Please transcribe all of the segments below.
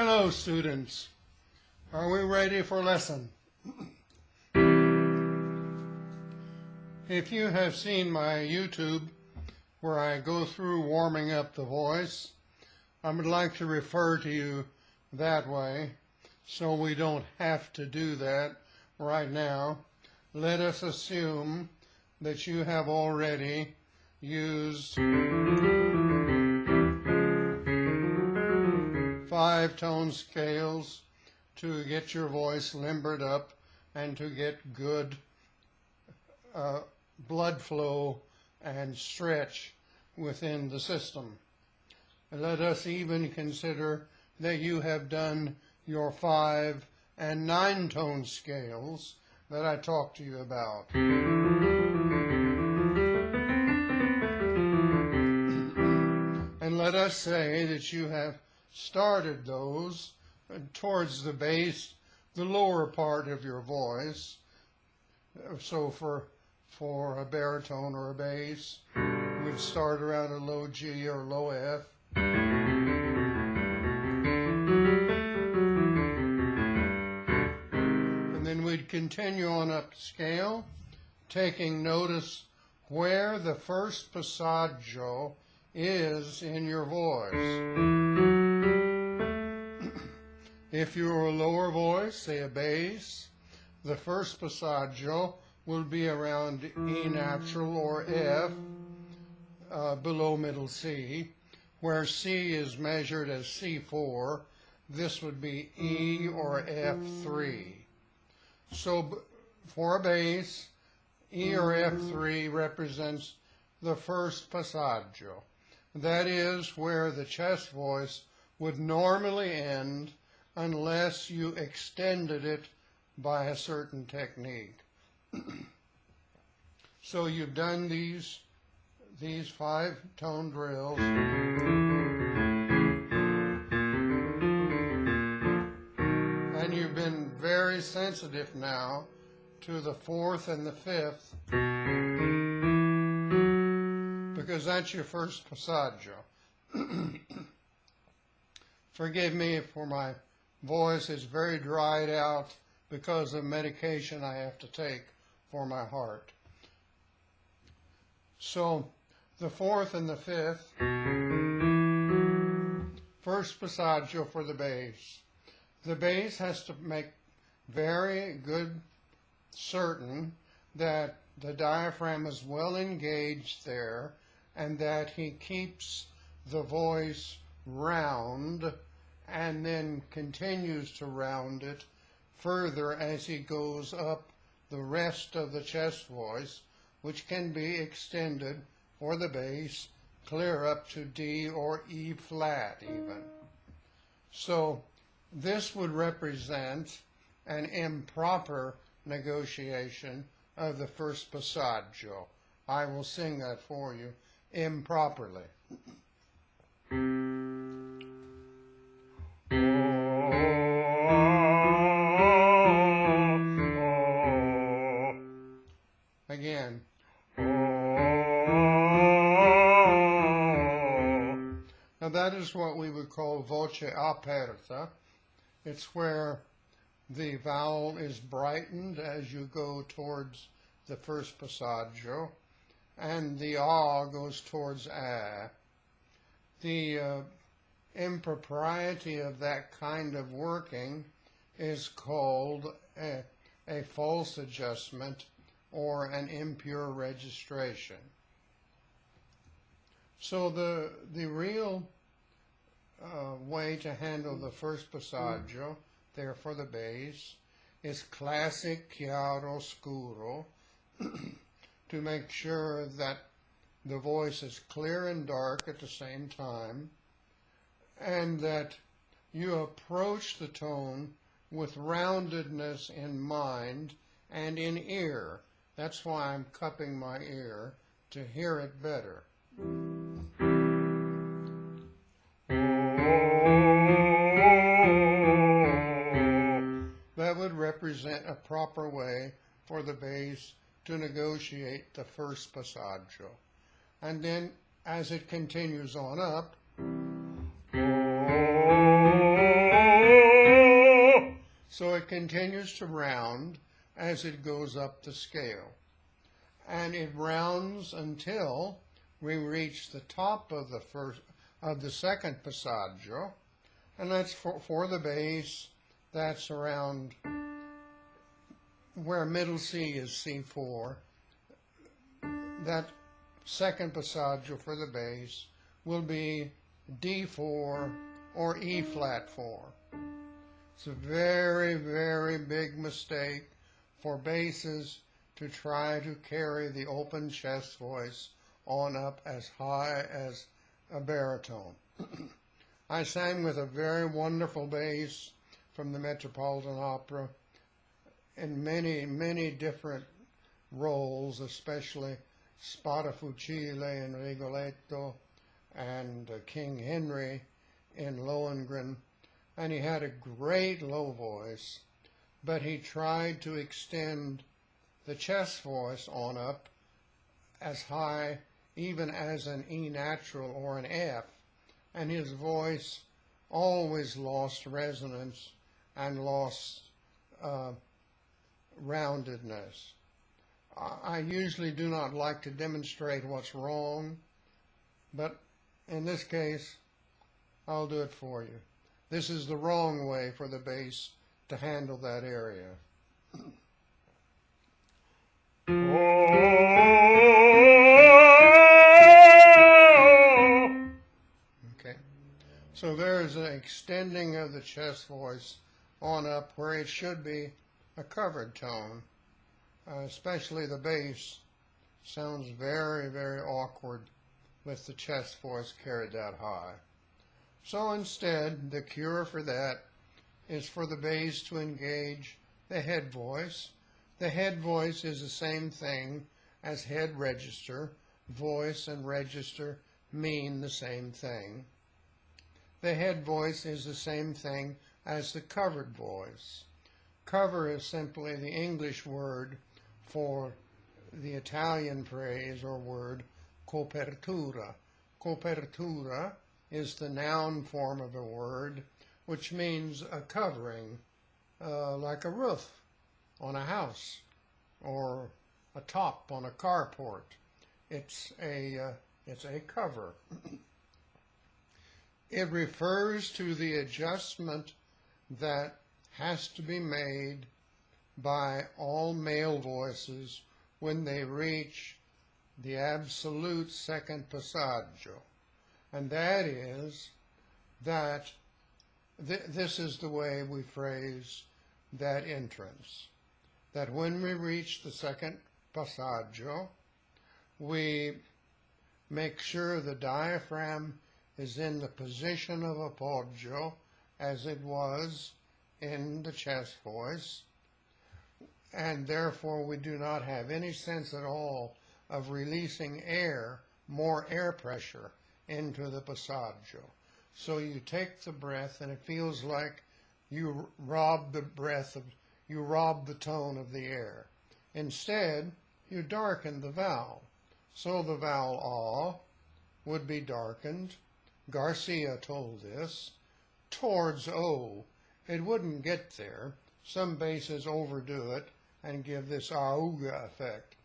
Hello, students. Are we ready for lesson? If you have seen my YouTube where I go through warming up the voice, I would like to refer to you that way so we don't have to do that right now. Let us assume that you have already used 5-tone scales to get your voice limbered up and to get good blood flow and stretch within the system. Let us even consider that you have done your 5- and 9-tone scales that I talked to you about. And let us say that you have started those towards the base, the lower part of your voice. So for a baritone or a bass, we'd start around a low G or low F. And then we'd continue on up the scale, taking notice where the first passaggio is in your voice. If you're a lower voice, say a bass, the first passaggio will be around E natural or F, below middle C, where C is measured as C4. This would be E or F3. So for a bass, E or F3 represents the first passaggio. That is where the chest voice would normally end unless you extended it by a certain technique. So you've done these 5-tone drills. And you've been very sensitive now to the 4th and the 5th, because that's your first passaggio. Forgive me for my voice is very dried out because of medication I have to take for my heart. So the 4th and the 5th, first passaggio for the bass. The bass has to make very good certain that the diaphragm is well engaged there and that he keeps the voice round and then continues to round it further as he goes up the rest of the chest voice, which can be extended for the bass clear up to D or E flat even. So this would represent an improper negotiation of the first passaggio. I will sing that for you improperly. Again. Now that is what we would call voce aperta. It's where the vowel is brightened as you go towards the first passaggio, and the ah goes towards a. The impropriety of that kind of working is called a false adjustment or an impure registration. So the real way to handle the first passaggio, there for the bass, is classic chiaro scuro, to make sure that the voice is clear and dark at the same time, and that you approach the tone with roundedness in mind and in ear. That's why I'm cupping my ear to hear it better. That would represent a proper way for the bass to negotiate the first passaggio. And then as it continues on up, So it continues to round as it goes up the scale. And it rounds until we reach the top of the second passaggio, and that's for the bass. That's around where middle C is C4. That second passaggio for the bass will be D4 or E flat 4. It's a very, very big mistake for basses to try to carry the open chest voice on up as high as a baritone. I sang with a very wonderful bass from the Metropolitan Opera in many, many different roles, especially Spada Fucile in Rigoletto and King Henry in Lohengrin, and he had a great low voice, but he tried to extend the chest voice on up as high even as an E natural or an F, and his voice always lost resonance and lost roundedness. I usually do not like to demonstrate what's wrong, but in this case, I'll do it for you. This is the wrong way for the bass to handle that area. Okay, so there's an extending of the chest voice on up where it should be a covered tone. Especially the bass sounds very, very awkward with the chest voice carried that high. So instead, the cure for that is for the bass to engage the head voice. The head voice is the same thing as head register. Voice and register mean the same thing. The head voice is the same thing as the covered voice. Cover is simply the English word for the Italian phrase or word copertura. Copertura is the noun form of a word, which means a covering, like a roof on a house or a top on a carport. It's a cover. It refers to the adjustment that has to be made by all male voices when they reach the absolute second passaggio. And that is that this is the way we phrase that entrance. That when we reach the second passaggio, we make sure the diaphragm is in the position of appoggio as it was in the chest voice, and therefore we do not have any sense at all of releasing air, more air pressure into the passaggio. So you take the breath and it feels like you rob the tone of the air. Instead, you darken the vowel. So the vowel A would be darkened. Garcia told this. Towards O, it wouldn't get there. Some basses overdo it and give this auga effect.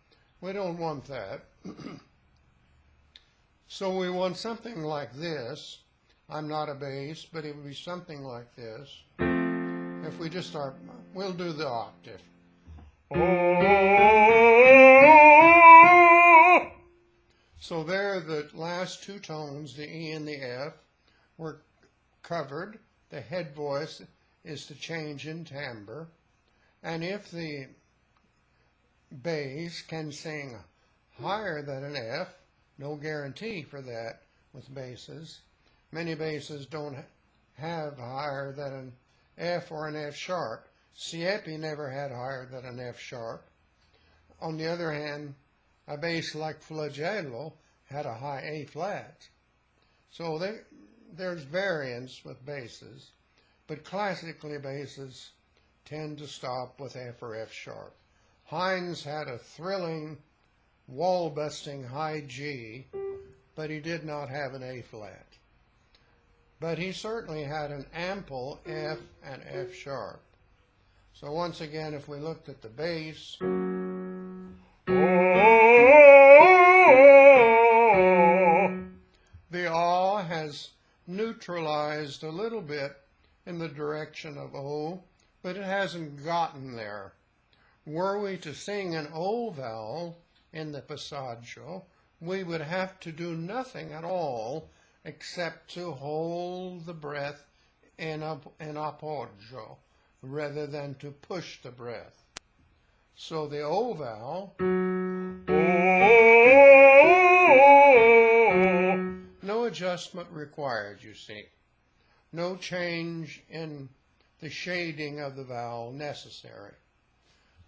We don't want that. So we want something like this. I'm not a bass, but it would be something like this. If we just start, we'll do the octave. So there, the last two tones, the E and the F, were covered. The head voice is the change in timbre. And if the bass can sing higher than an F, no guarantee for that with basses. Many basses don't have higher than an F or an F sharp. Siepi never had higher than an F sharp. On the other hand, a bass like Flagello had a high A flat. So there's variance with basses, but classically basses tend to stop with F or F sharp. Hines had a thrilling, wall-busting high G, but he did not have an A flat. But he certainly had an ample F and F sharp. So once again, if we looked at the bass, the ah has neutralized a little bit in the direction of O, but it hasn't gotten there. Were we to sing an O vowel in the passaggio, we would have to do nothing at all except to hold the breath in appoggio rather than to push the breath. So the O vowel, no adjustment required, you see. No change in the shading of the vowel necessary.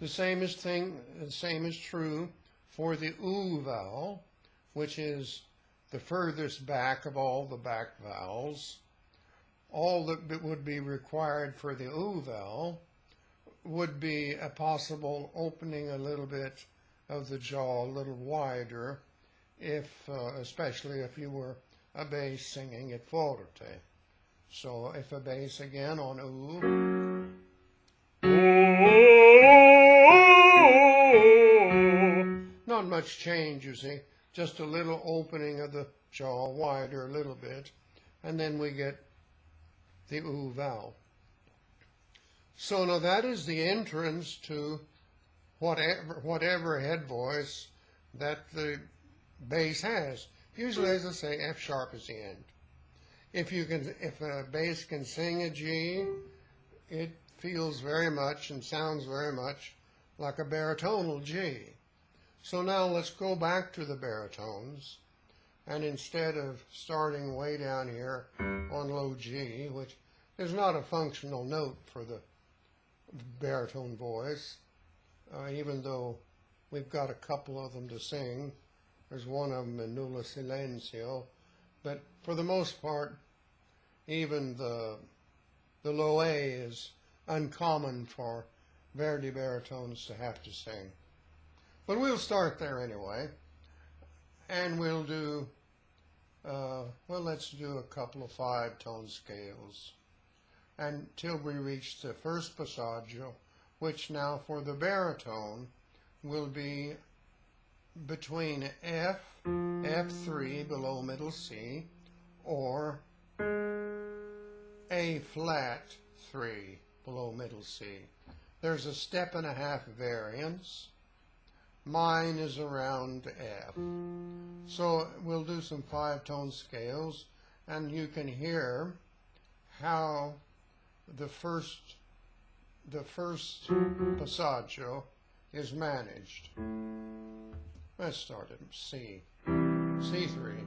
The same is true for the U vowel, which is the furthest back of all the back vowels. All that would be required for the U vowel would be a possible opening a little bit of the jaw a little wider, especially if you were a bass singing it forte. So if a bass again on U, not much change, you see, just a little opening of the jaw wider a little bit, and then we get the U vowel. So now that is the entrance to whatever head voice that the bass has. Usually, as I say, F sharp is the end. If a bass can sing a G, it feels very much and sounds very much like a baritonal G. So now let's go back to the baritones, and instead of starting way down here on low G, which is not a functional note for the baritone voice, even though we've got a couple of them to sing. There's one of them in nulla silenzio, but for the most part, even the low A is uncommon for Verdi baritones to have to sing. But we'll start there anyway, and we'll do, well, let's do a couple of 5-tone scales until we reach the first passaggio, which now for the baritone will be between F, F3 below middle C, or A flat 3 below middle C. There's a 1.5 step variance. Mine is around F. So we'll do some 5-tone scales, and you can hear how the first passaggio is managed. Let's start at C. C3.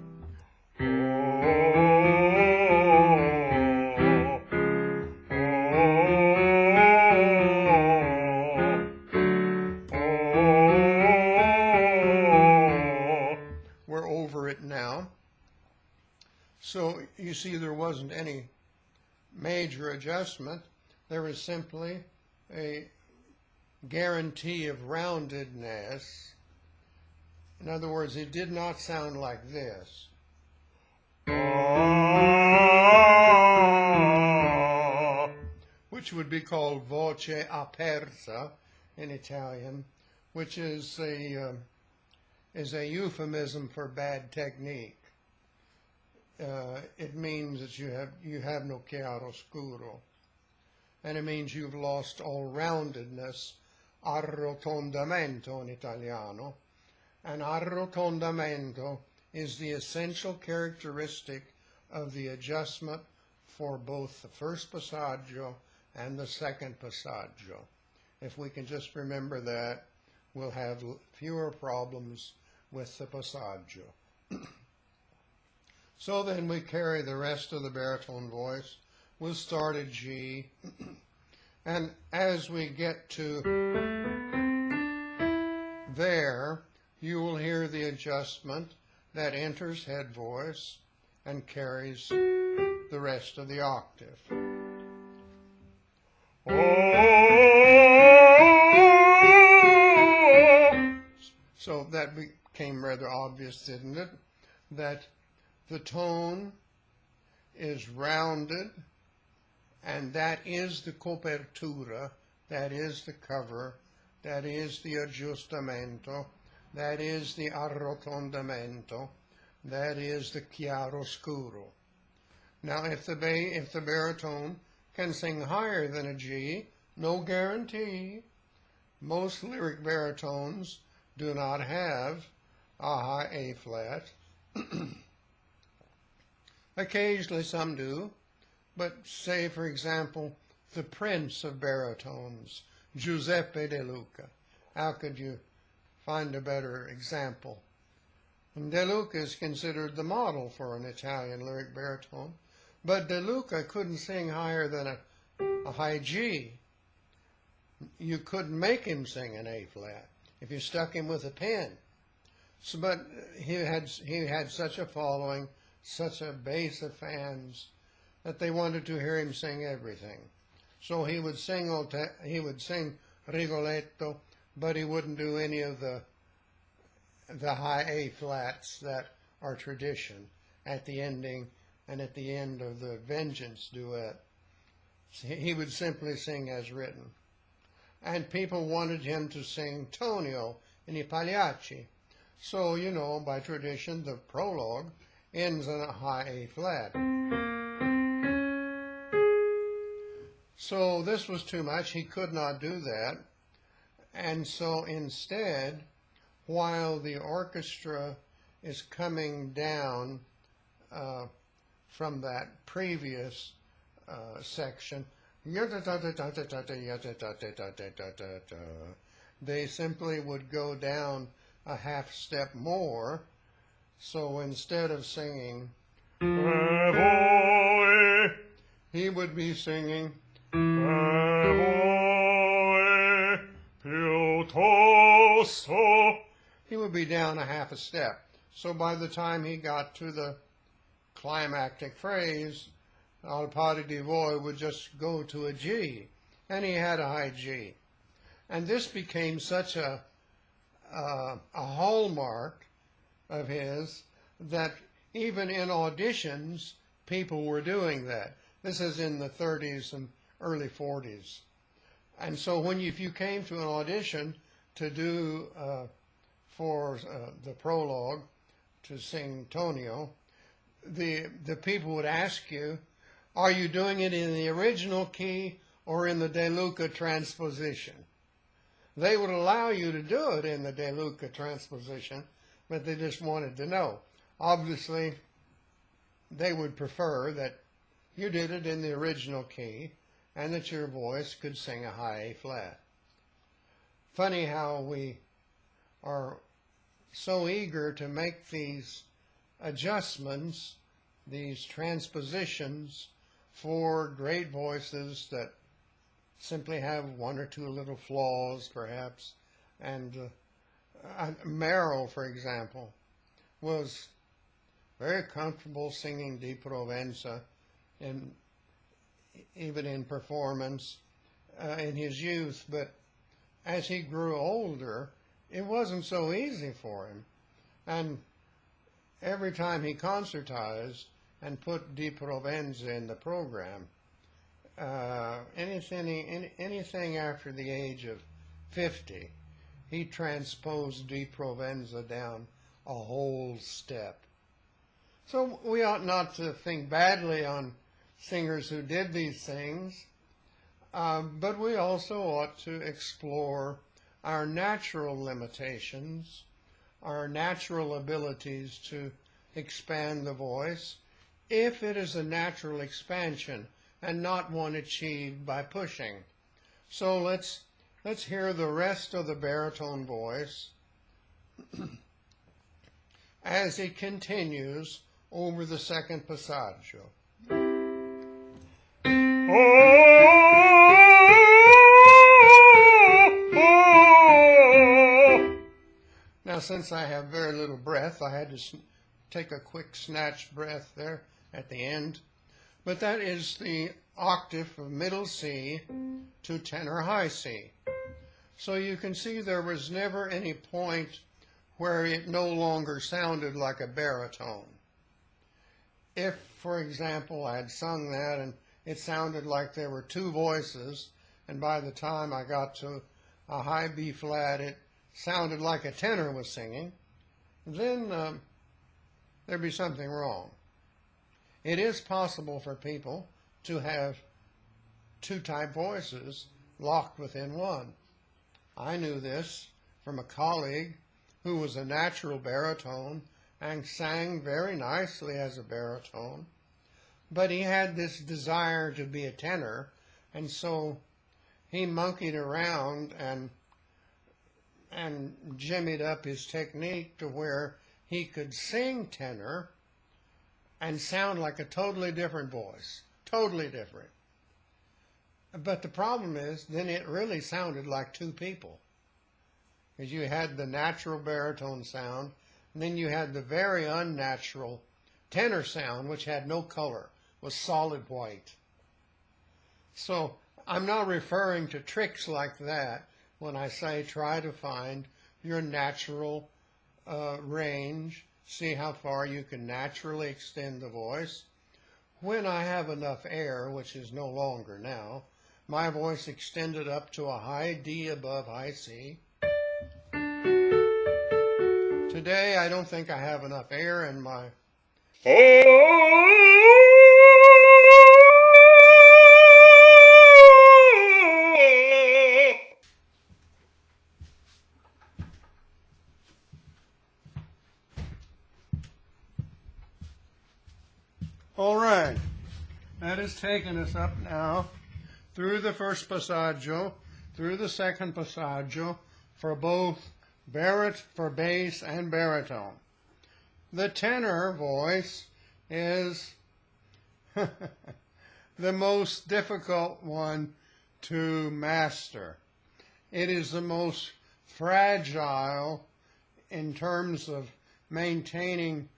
We're over it now. So you see there wasn't any major adjustment. There was simply a guarantee of roundedness. In other words, it did not sound like this, which would be called voce aperta in Italian, which is a euphemism for bad technique. It means that you have no chiaroscuro, and it means you've lost all roundedness, arrotondamento in Italiano, and arrotondamento is the essential characteristic of the adjustment for both the first passaggio and the second passaggio. If we can just remember that, we'll have fewer problems with the passaggio. So then we carry the rest of the baritone voice. We'll start at G, and as we get to there, you will hear the adjustment that enters head voice and carries the rest of the octave. So that became rather obvious, didn't it? That the tone is rounded, and that is the copertura that is the cover, that is the aggiustamento, that is the arrotondamento, that is the chiaroscuro. Now, if the baritone can sing higher than a G, no guarantee. Most lyric baritones do not have a high A flat. Occasionally some do, but say, for example, the prince of baritones, Giuseppe De Luca. How could you find a better example? And De Luca is considered the model for an Italian lyric baritone, but De Luca couldn't sing higher than a high G. You couldn't make him sing an A flat if you stuck him with a pen. So, but he had such a following, such a base of fans, that they wanted to hear him sing everything. So he would sing Rigoletto, but he wouldn't do any of the high A flats that are tradition at the ending and at the end of the Vengeance duet. He would simply sing as written. And people wanted him to sing Tonio in I Pagliacci. So, you know, by tradition, the prologue ends in a high A flat. So this was too much. He could not do that. And so instead, while the orchestra is coming down from that previous section, they simply would go down a half step more. So instead of singing, he would be singing, he would be down a half a step. So by the time he got to the climactic phrase, Al pari di voi would just go to a G, and he had a high G. And this became such a hallmark of his that even in auditions, people were doing that. This is in the 30s and early 40s. And so if you came to an audition to do for the prologue, to sing Tonio, the people would ask you, are you doing it in the original key or in the De Luca transposition? They would allow you to do it in the De Luca transposition, but they just wanted to know. Obviously, they would prefer that you did it in the original key and that your voice could sing a high A flat. Funny how we are so eager to make these adjustments, these transpositions for great voices that simply have one or two little flaws, perhaps. And Merrill, for example, was very comfortable singing Di Provenza, even in performance in his youth. But as he grew older, it wasn't so easy for him. And every time he concertized and put Di Provenza in the program, anything after the age of 50, he transposed Di Provenza down a whole step. So we ought not to think badly on singers who did these things, but we also ought to explore our natural limitations, our natural abilities to expand the voice, if it is a natural expansion and not one achieved by pushing. So let's hear the rest of the baritone voice as it continues over the second passaggio. Now, since I have very little breath, I had to take a quick snatch breath there at the end. But that is the octave of middle C to tenor high C. So you can see there was never any point where it no longer sounded like a baritone. If, for example, I had sung that and it sounded like there were two voices and by the time I got to a high B flat, it sounded like a tenor was singing, then there'd be something wrong. It is possible for people to have two type voices locked within one. I knew this from a colleague who was a natural baritone and sang very nicely as a baritone, but he had this desire to be a tenor, and so he monkeyed around and jimmied up his technique to where he could sing tenor and sound like a totally different voice, totally different. But the problem is, then it really sounded like two people. Because you had the natural baritone sound, and then you had the very unnatural tenor sound, which had no color, was solid white. So I'm not referring to tricks like that when I say try to find your natural range, see how far you can naturally extend the voice. When I have enough air, which is no longer now, my voice extended up to a high D above high C. Today, I don't think I have enough air in my... All right, that has taken us up now through the first passaggio, through the second passaggio, for both for bass and baritone. The tenor voice is the most difficult one to master. It is the most fragile in terms of maintaining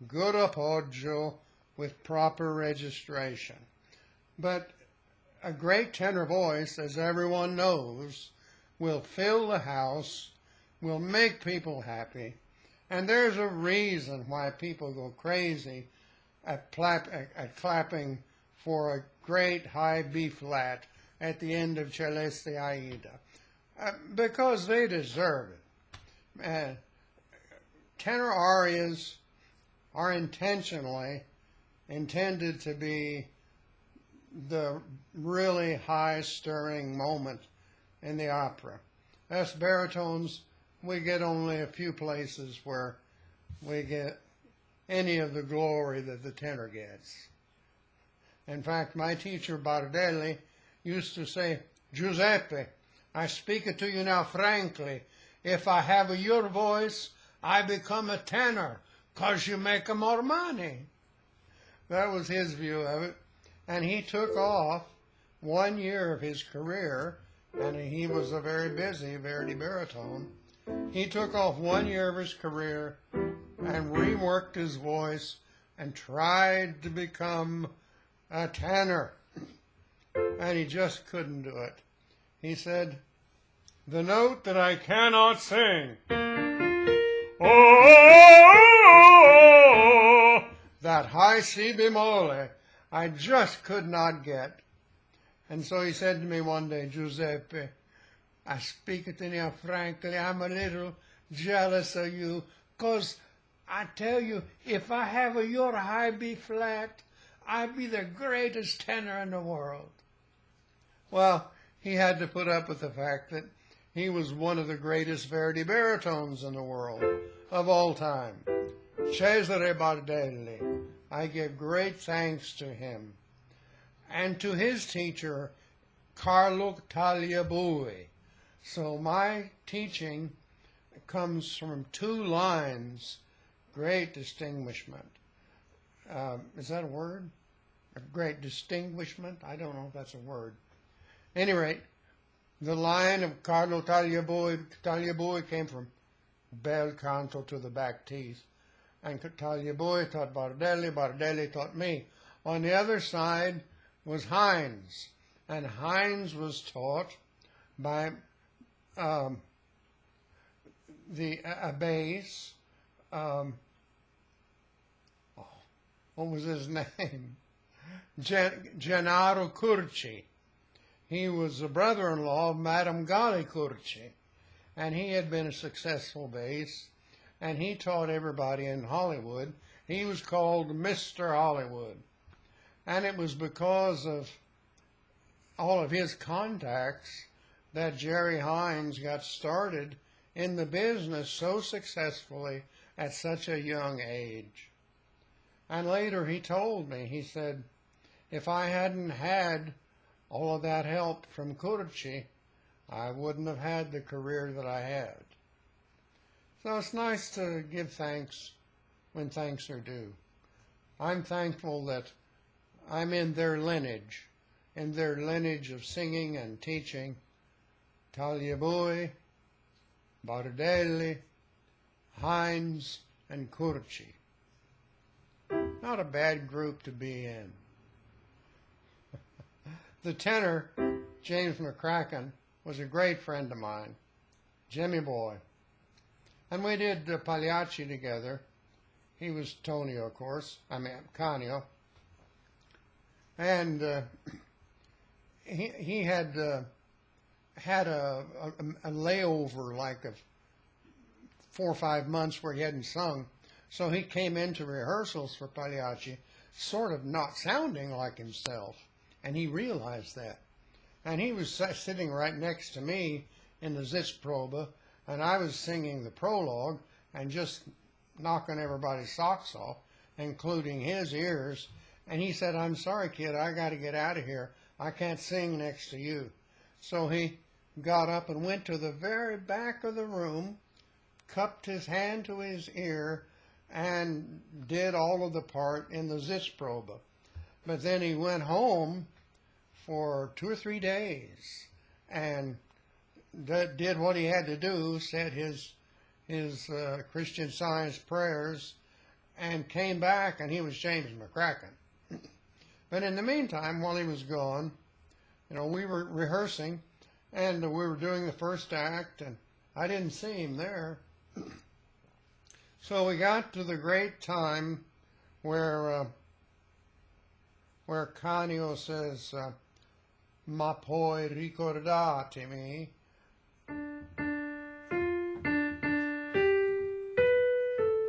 good appoggio with proper registration. But a great tenor voice, as everyone knows, will fill the house, will make people happy, and there's a reason why people go crazy at clapping for a great high B flat at the end of Celeste Aida, because they deserve it. Tenor arias are intentionally intended to be the really high-stirring moment in the opera. Us baritones, we get only a few places where we get any of the glory that the tenor gets. In fact, my teacher Bardelli used to say, "Giuseppe, I speak it to you now frankly. If I have your voice, I become a tenor, 'cause you make more money." That was his view of it. And he took off 1 year of his career, and he was a very busy Verdi baritone. He took off 1 year of his career and reworked his voice and tried to become a tenor. And he just couldn't do it. He said, "The note that I cannot sing, oh, that high C bemole, I just could not get." And so he said to me one day, "Giuseppe, I speak it to you frankly, I'm a little jealous of you, 'cause I tell you, if I have your high B flat, I'd be the greatest tenor in the world." Well, he had to put up with the fact that he was one of the greatest Verdi baritones in the world of all time. Cesare Bardelli. I give great thanks to him. And to his teacher, Carlo Tagliabue. So my teaching comes from two lines, great distinguishment. Is that a word? A great distinguishment? I don't know if that's a word. At any rate, the line of Carlo Tagliabue came from bel canto to the back teeth. And Tagliabue taught Bardelli, Bardelli taught me. On the other side was Hines, and Hines was taught by a bass. What was his name? Gennaro Curci. He was the brother-in-law of Madame Gali Curci, and he had been a successful bass, and he taught everybody in Hollywood. He was called Mr. Hollywood, and it was because of all of his contacts that Jerry Hines got started in the business so successfully at such a young age. And later he told me, he said, if I hadn't had all of that help from Curci, I wouldn't have had the career that I had. So it's nice to give thanks when thanks are due. I'm thankful that I'm in their lineage of singing and teaching. Tagliabue, Bardelli, Hines, and Curci. Not a bad group to be in. The tenor, James McCracken, was a great friend of mine, Jimmy Boy. And we did Pagliacci together. He was Tonio, of course, Canio. And he had had a layover like of 4 or 5 months where he hadn't sung. So he came into rehearsals for Pagliacci sort of not sounding like himself. And he realized that. And he was sitting right next to me in the Sitzprobe, and I was singing the prologue and just knocking everybody's socks off, including his ears. And he said, I'm sorry, kid, I got to get out of here. I can't sing next to you. So he got up and went to the very back of the room, cupped his hand to his ear, and did all of the part in the Sitzprobe. But then he went home for 2 or 3 days and did what he had to do, said his Christian Science prayers, and came back, and he was James McCracken. But in the meantime, while he was gone, we were rehearsing, and we were doing the first act, and I didn't see him there. So we got to the great time where Canio says, ma poi ricordatemi.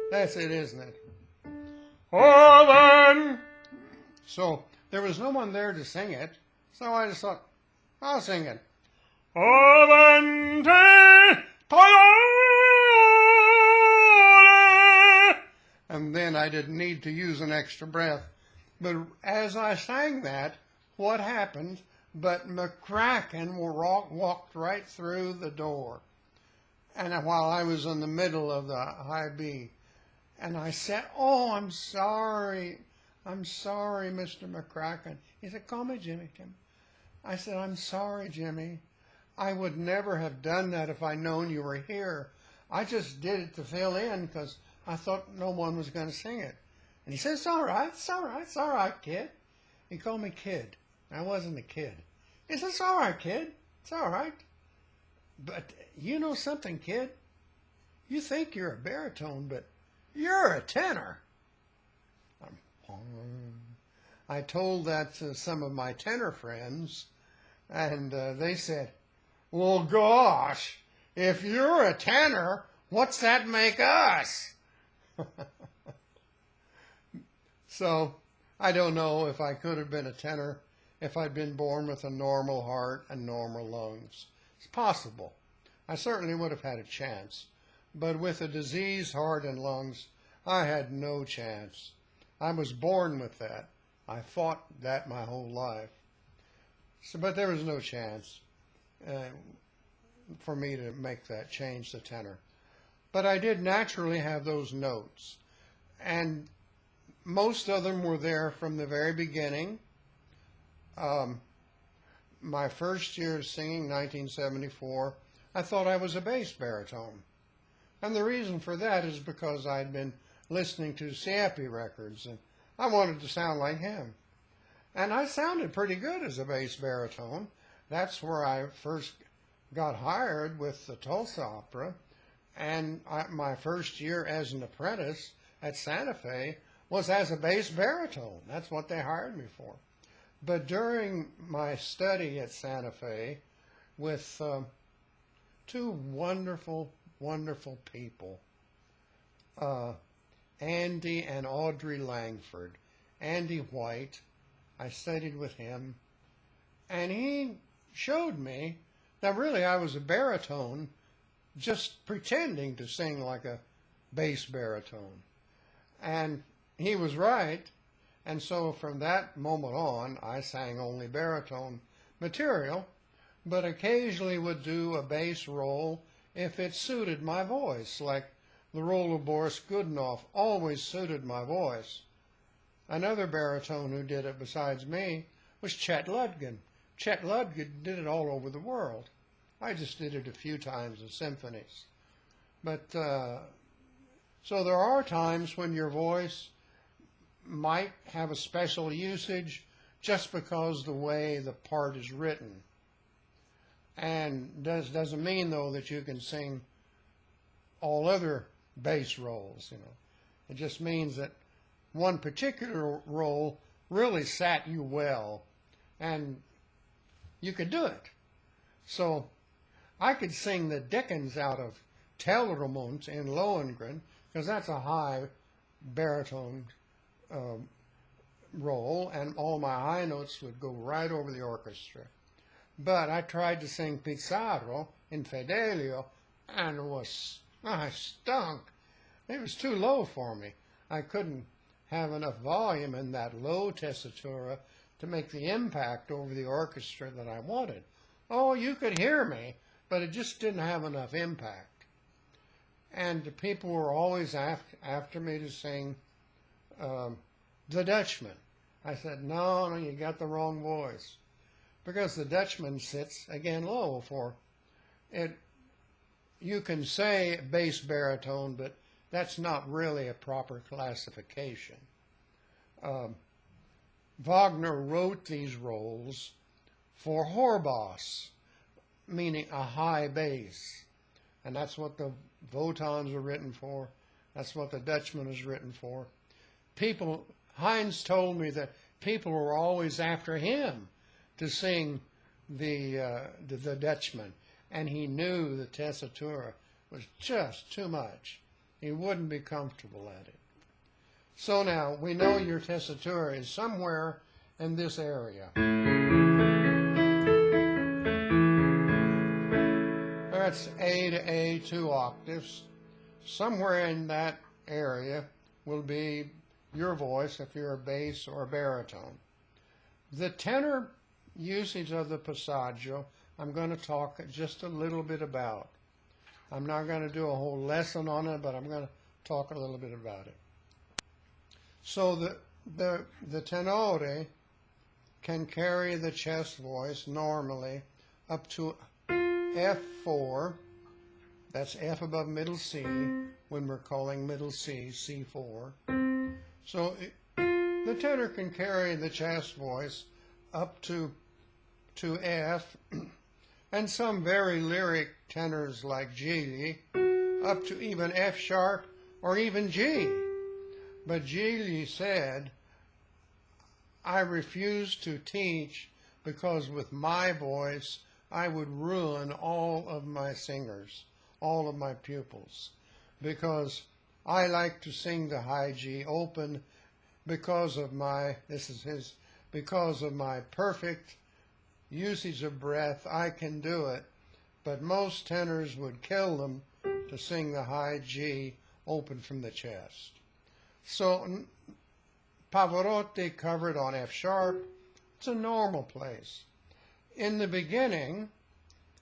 That's it, isn't it? Oh, then. So there was no one there to sing it, so I just thought, I'll sing it. And then I didn't need to use an extra breath. But as I sang that, what happened? But McCracken walked right through the door. And while I was in the middle of the high B, and I said, oh, I'm sorry, Mr. McCracken. He said, call me Jimmy. I said, I'm sorry, Jimmy. I would never have done that if I'd known you were here. I just did it to fill in because I thought no one was going to sing it. And he said, it's all right, kid. He called me kid. I wasn't a kid. He said, it's all right, kid. It's all right. But you know something, kid? You think you're a baritone, but you're a tenor. I told that to some of my tenor friends, and they said, well, gosh, if you're a tenor, what's that make us? So I don't know if I could have been a tenor if I'd been born with a normal heart and normal lungs. It's possible. I certainly would have had a chance. But with a diseased heart and lungs, I had no chance. I was born with that. I fought that my whole life. But there was no chance for me to make that change to tenor. But I did naturally have those notes. And most of them were there from the very beginning. My first year of singing, 1974, I thought I was a bass baritone. And the reason for that is because I'd been listening to Sieppe records, and I wanted to sound like him. And I sounded pretty good as a bass baritone. That's where I first got hired with the Tulsa Opera, and my first year as an apprentice at Santa Fe was as a bass baritone. That's what they hired me for. But during my study at Santa Fe with two wonderful, wonderful people, Andy and Audrey Langford. Andy White, I studied with him, and he showed me that really I was a baritone, just pretending to sing like a bass baritone. And he was right, and so from that moment on, I sang only baritone material, but occasionally would do a bass role if it suited my voice, like the role of Boris Godunov always suited my voice. Another baritone who did it besides me was Chet Ludgren. Chet Ludgren did it all over the world. I just did it a few times in symphonies. But so there are times when your voice might have a special usage just because the way the part is written. And doesn't mean, though, that you can sing all other bass roles, you know. It just means that one particular role really sat you well, and you could do it. So I could sing the dickens out of Telramund in Lohengrin, because that's a high baritone role, and all my high notes would go right over the orchestra. But I tried to sing Pizarro in Fidelio, and I stunk. It was too low for me. I couldn't have enough volume in that low tessitura to make the impact over the orchestra that I wanted. Oh, you could hear me, but it just didn't have enough impact. And the people were always after me to sing The Dutchman. I said, no, you got the wrong voice. Because the Dutchman sits, again, low for it. You can say bass baritone, but that's not really a proper classification. Wagner wrote these roles for Horbass, meaning a high bass. And that's what the Wotans are written for. That's what the Dutchman is written for. Hines told me that people were always after him to sing the Dutchman, and he knew the tessitura was just too much. He wouldn't be comfortable at it. So now, we know your tessitura is somewhere in this area. That's A to A, 2 octaves. Somewhere in that area will be your voice if you're a bass or a baritone. The tenor usage of the passagio, I'm going to talk just a little bit about. I'm not going to do a whole lesson on it, but I'm going to talk a little bit about it. So the tenore can carry the chest voice normally up to F4. That's F above middle C when we're calling middle C, C4. So the tenor can carry the chest voice up to F, and some very lyric tenors like Gigli up to even F sharp or even G. But Gigli said, I refuse to teach because with my voice I would ruin all of my singers, all of my pupils, because I like to sing the high G open because of my, because of my perfect usage of breath. I can do it, but most tenors would kill them to sing the high G open from the chest. So Pavarotti covered on F sharp. It's a normal place. In the beginning,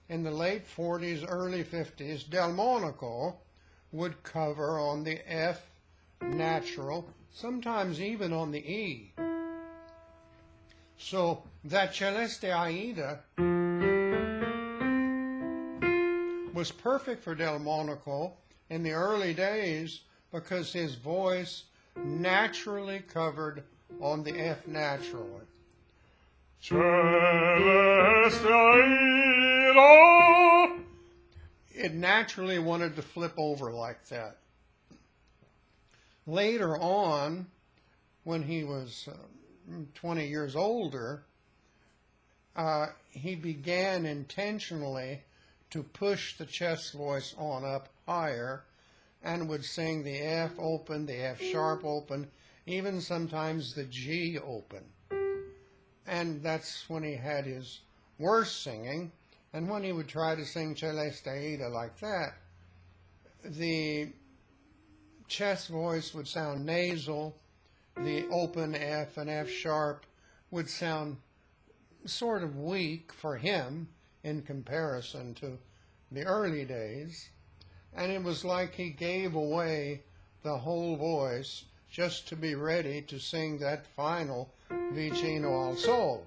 in the late 40s, early 50s, Delmonico would cover on the F natural, sometimes even on the E. So that Celeste Aida was perfect for Delmonico in the early days because his voice naturally covered on the F naturally. Celeste Aida. It naturally wanted to flip over like that. Later on, when he was 20 years older, he began intentionally to push the chest voice on up higher and would sing the F open, the F sharp open, even sometimes the G open. And that's when he had his worst singing. And when he would try to sing Celeste Aida like that, the chest voice would sound nasal, the open F and F sharp would sound sort of weak for him in comparison to the early days. And it was like he gave away the whole voice just to be ready to sing that final Vicino al Sol.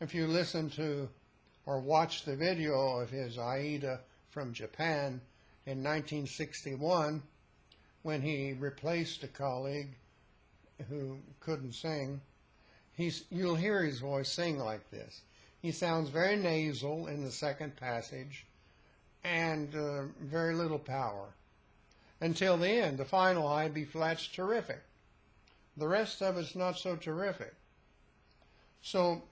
If you listen to or watch the video of his Aida from Japan in 1961, when he replaced a colleague who couldn't sing, you'll hear his voice sing like this. He sounds very nasal in the second passage and very little power. Until the end, the final high B flat's terrific. The rest of it's not so terrific. So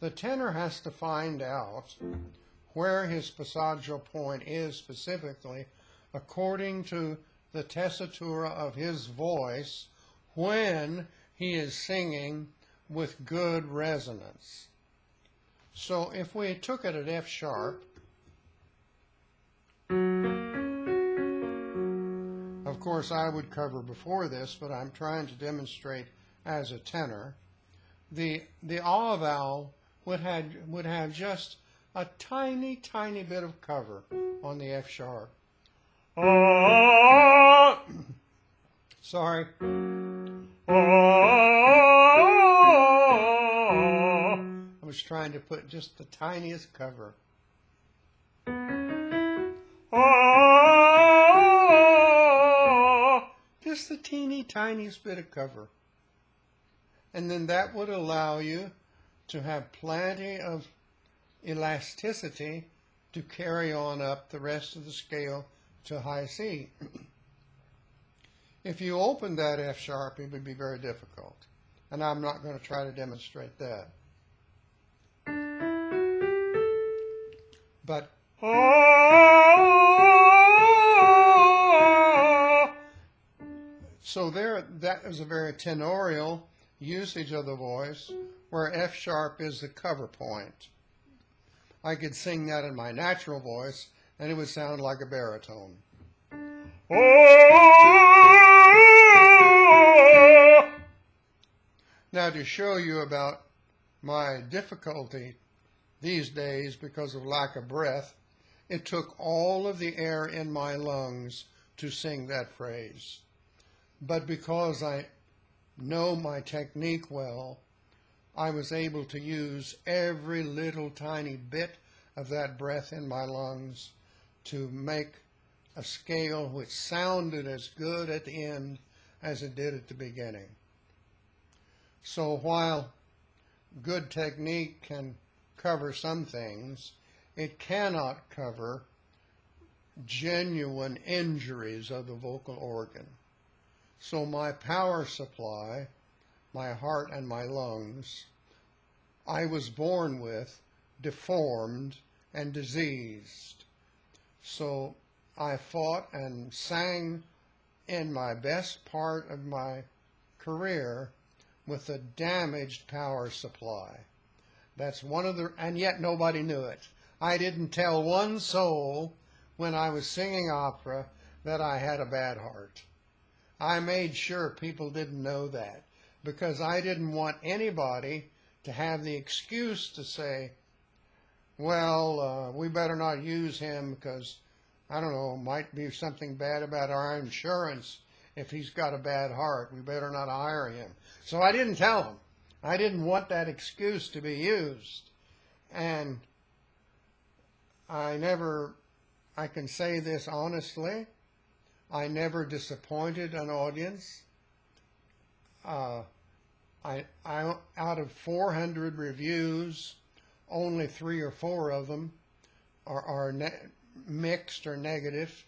the tenor has to find out where his passaggio point is specifically according to the tessitura of his voice when he is singing with good resonance. So if we took it at F sharp, of course I would cover before this, but I'm trying to demonstrate as a tenor, the ah vowel would have just a tiny, tiny bit of cover on the F sharp. Sorry. I was trying to put just the tiniest cover. Just the teeny tiniest bit of cover. And then that would allow you to have plenty of elasticity to carry on up the rest of the scale to high C. If you open that F sharp, it would be very difficult. And I'm not going to try to demonstrate that. But so there, that is a very tenorial usage of the voice, where F sharp is the cover point. I could sing that in my natural voice, and it would sound like a baritone. Now, to show you about my difficulty these days because of lack of breath, it took all of the air in my lungs to sing that phrase. But because I know my technique well, I was able to use every little tiny bit of that breath in my lungs to make a scale which sounded as good at the end as it did at the beginning. So while good technique can cover some things, it cannot cover genuine injuries of the vocal organ. So my power supply, my heart and my lungs, I was born with, deformed and diseased. So I fought and sang in my best part of my career with a damaged power supply. That's one of the, and yet nobody knew it. I didn't tell one soul when I was singing opera that I had a bad heart. I made sure people didn't know that because I didn't want anybody to have the excuse to say, well, we better not use him because, I don't know, might be something bad about our insurance if he's got a bad heart. We better not hire him. So I didn't tell him. I didn't want that excuse to be used. And I can say this honestly, I never disappointed an audience. Out of 400 reviews, only 3 or 4 of them are mixed or negative.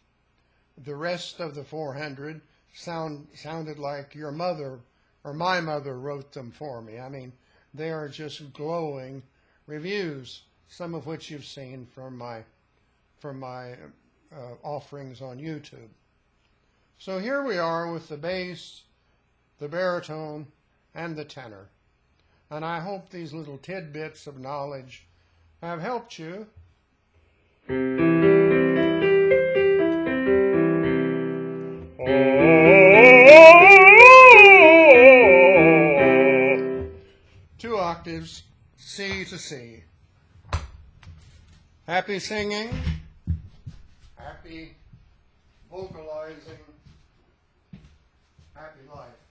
The rest of the 400 sounded like your mother or my mother wrote them for me. I mean, they are just glowing reviews, some of which you've seen from my offerings on YouTube. So here we are with the bass, the baritone, and the tenor. And I hope these little tidbits of knowledge have helped you. Two octaves, C to C. Happy singing, happy vocalizing, happy life.